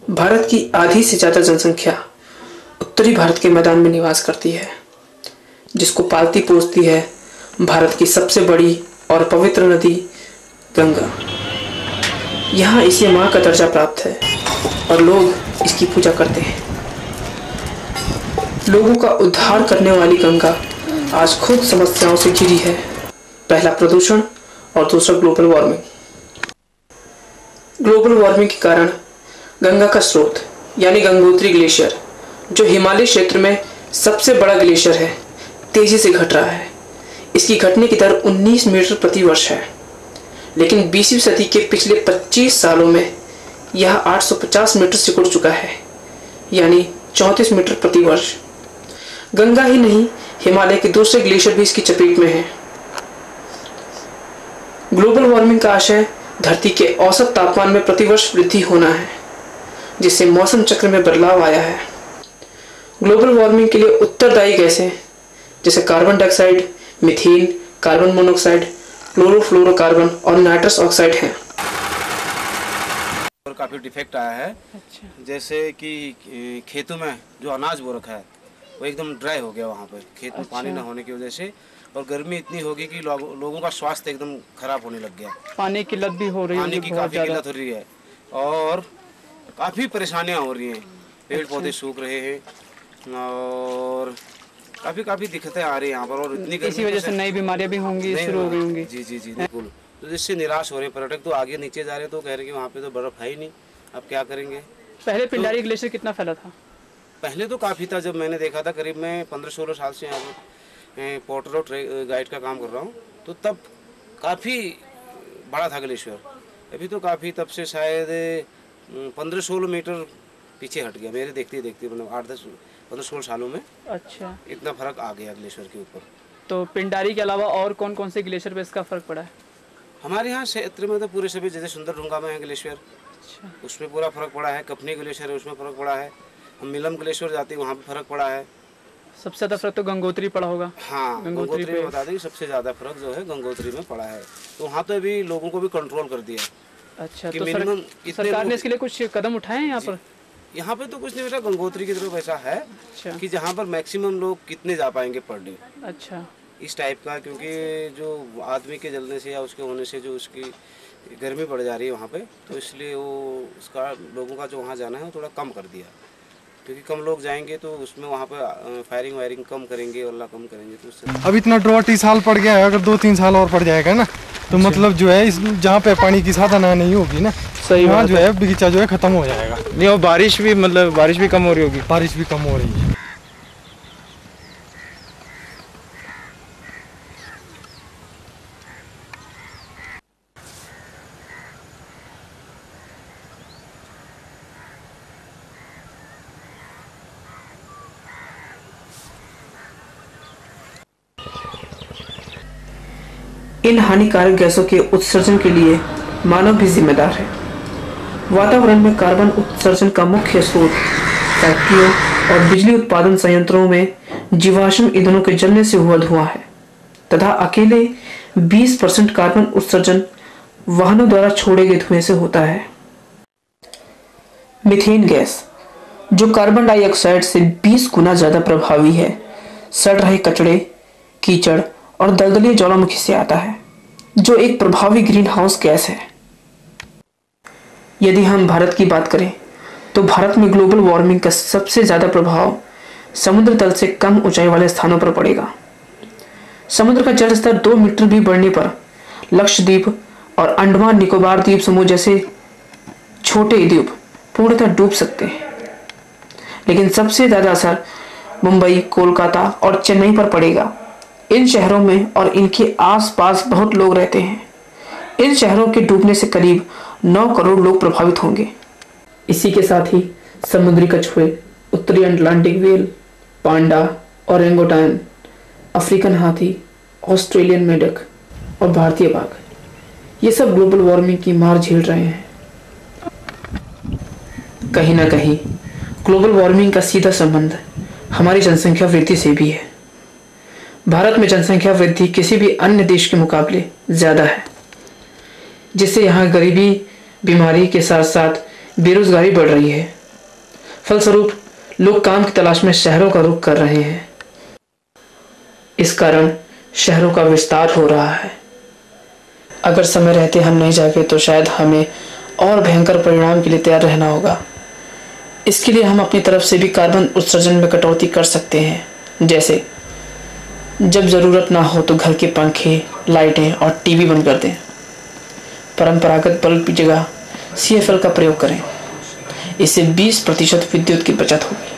भारत की आधी से ज्यादा जनसंख्या उत्तरी भारत के मैदान में निवास करती है, जिसको पालती पोसती है भारत की सबसे बड़ी और पवित्र नदी गंगा। यहाँ इसे माँ का दर्जा प्राप्त है और लोग इसकी पूजा करते हैं। लोगों का उद्धार करने वाली गंगा आज खुद समस्याओं से घिरी है। पहला प्रदूषण और दूसरा ग्लोबल वार्मिंग। ग्लोबल वार्मिंग के कारण गंगा का स्रोत यानी गंगोत्री ग्लेशियर, जो हिमालय क्षेत्र में सबसे बड़ा ग्लेशियर है, तेजी से घट रहा है। इसकी घटने की दर 19 मीटर प्रति वर्ष है, लेकिन 20वीं सदी के पिछले 25 सालों में यह 850 मीटर से उड़ चुका है, यानी 34 मीटर प्रति वर्ष। गंगा ही नहीं, हिमालय के दूसरे ग्लेशियर भी इसकी चपेट में हैं। ग्लोबल वार्मिंग का आशय धरती के औसत तापमान में प्रतिवर्ष वृद्धि होना है, जिससे मौसम चक्र में बदलाव आया है। ग्लोबल वार्मिंग के लिए उत्तरदायी गैसें जैसे carbon dioxide, methane, carbon monoxide, chlorofluorocarbon और नाइट्रस ऑक्साइड हैं। और काफ़ी डिफेक्ट आया है। अच्छा। जैसे कि खेतों में जो अनाज बो रखा है वो एकदम ड्राई हो गया वहाँ पे, खेत में पानी ना होने की वजह से। और गर्मी इतनी होगी कि लोगों का स्वास्थ्य एकदम खराब होने लग गया। पानी की किल्लत भी हो रही है, पानी की काफ़ी किल्लत हो रही है और काफ़ी परेशानियाँ हो रही हैं। पेड़ पौधे सूख रहे हैं और काफ़ी दिक्कतें आ रही हैं यहाँ पर। और इतनी गर्मी इसी वजह से नई बीमारियाँ भी होंगी, शुरू हो गई होंगी। जी बिल्कुल। तो जिससे निराश हो रहे पर्यटक, तो आगे नीचे जा रहे हैं तो कह रहे हैं कि वहाँ पे तो बर्फ़ है ही नहीं, अब क्या करेंगे। पहले पिंडारी ग्लेशियर कितना फैला था? पहले तो काफ़ी था। जब मैंने देखा था, करीब मैं 15-16 साल से यहाँ पर पोर्टर और गाइड का काम कर रहा हूँ, तो तब काफ़ी बड़ा था ग्लेशियर। अभी तो काफ़ी तब से शायद 15-16 मीटर पीछे हट गया मेरे देखते मतलब 8-10-15-16 सालों में। अच्छा, इतना फर्क आ गया ग्लेशियर के ऊपर। तो पिंडारी के अलावा और कौन कौन से ग्लेशियर पे इसका फर्क पड़ा है? हमारे यहाँ क्षेत्र में तो पूरे सभी, जैसे सुंदरढूंगा में है ग्लेशियर, अच्छा, उसमें पूरा फर्क पड़ा है। कपनी ग्लेशियर है, उसमें फर्क पड़ा है। हम मिलम ग्लेशियर जाते हैं, वहाँ पे फर्क पड़ा है। सबसे ज़्यादा फर्क तो गंगोत्री पड़ा होगा। हाँ, गंगोत्री में बता दें कि सबसे ज़्यादा फर्क जो है गंगोत्री में पड़ा है। तो वहाँ तो अभी लोगों को भी कंट्रोल कर दिया। अच्छा, तो सरकार ने इसके लिए कुछ कदम उठाए हैं यहाँ पर? यहाँ पे तो कुछ नहीं बेटा, गंगोत्री की तरफ ऐसा है कि जहाँ पर मैक्सिमम लोग कितने जा पाएंगे पर डे। अच्छा, इस टाइप का, क्योंकि जो आदमी के जलने से या उसके होने से जो उसकी गर्मी बढ़ जा रही है वहाँ पे, तो इसलिए वो उसका लोगों का जो वहाँ जाना है वो थोड़ा कम कर दिया। क्योंकि कम लोग जाएंगे तो उसमें वहाँ पे फायरिंग वायरिंग कम करेंगे और कम करेंगे, तो उससे अब इतना ड्रॉट इस साल पड़ गया है। अगर 2-3 साल और पड़ जाएगा ना, तो मतलब जो है इस जहाँ पे पानी की साधना नहीं होगी ना, सही वहाँ जो है बगीचा जो है खत्म हो जाएगा। नहीं, और बारिश भी कम हो रही होगी। बारिश भी कम हो रही है। इन हानिकारक गैसों के उत्सर्जन के लिए मानव भी जिम्मेदार है। वातावरण में कार्बन उत्सर्जन का मुख्य स्रोत फैक्ट्रियों और बिजली उत्पादन संयंत्रों में जीवाश्म ईंधनों के जलने से हुआ धुआं है, तथा अकेले 20% कार्बन उत्सर्जन वाहनों द्वारा छोड़े गए धुएं से होता है। मीथेन गैस, जो कार्बन डाइऑक्साइड से 20 गुना ज्यादा प्रभावी है, सड़ रहे कचड़े, कीचड़ और दलदली ज्वालामुखी से आता है, जो एक प्रभावी ग्रीन हाउस गैस है। यदि हम भारत की बात करें तो भारत में ग्लोबल वार्मिंग का सबसे ज्यादा प्रभाव समुद्र तल से कम ऊंचाई वाले स्थानों पर पड़ेगा। समुद्र का जल स्तर 2 मीटर भी बढ़ने पर लक्षद्वीप और अंडमान निकोबार द्वीप समूह जैसे छोटे द्वीप पूर्णतः डूब सकते हैं। लेकिन सबसे ज्यादा असर मुंबई, कोलकाता और चेन्नई पर पड़ेगा। इन शहरों में और इनके आसपास बहुत लोग रहते हैं। इन शहरों के डूबने से करीब 9 करोड़ लोग प्रभावित होंगे। इसी के साथ ही समुद्री कछुए, उत्तरी अटलांटिक व्हेल, पांडा, ओरंगुटान, अफ्रीकन हाथी, ऑस्ट्रेलियन मेंढक और भारतीय बाघ, ये सब ग्लोबल वार्मिंग की मार झेल रहे हैं। कहीं ना कहीं ग्लोबल वार्मिंग का सीधा संबंध हमारी जनसंख्या वृद्धि से भी है। भारत में जनसंख्या वृद्धि किसी भी अन्य देश के मुकाबले ज़्यादा है, जिससे यहाँ गरीबी, बीमारी के साथ साथ बेरोजगारी बढ़ रही है। फलस्वरूप लोग काम की तलाश में शहरों का रुख कर रहे हैं। इस कारण शहरों का विस्तार हो रहा है। अगर समय रहते हम नहीं जागे तो शायद हमें और भयंकर परिणाम के लिए तैयार रहना होगा। इसके लिए हम अपनी तरफ से भी कार्बन उत्सर्जन में कटौती कर सकते हैं, जैसे जब ज़रूरत ना हो तो घर के पंखे, लाइटें और टीवी बंद कर दें। परंपरागत बल्ब की जगह CFL का प्रयोग करें। इससे 20% विद्युत की बचत होगी।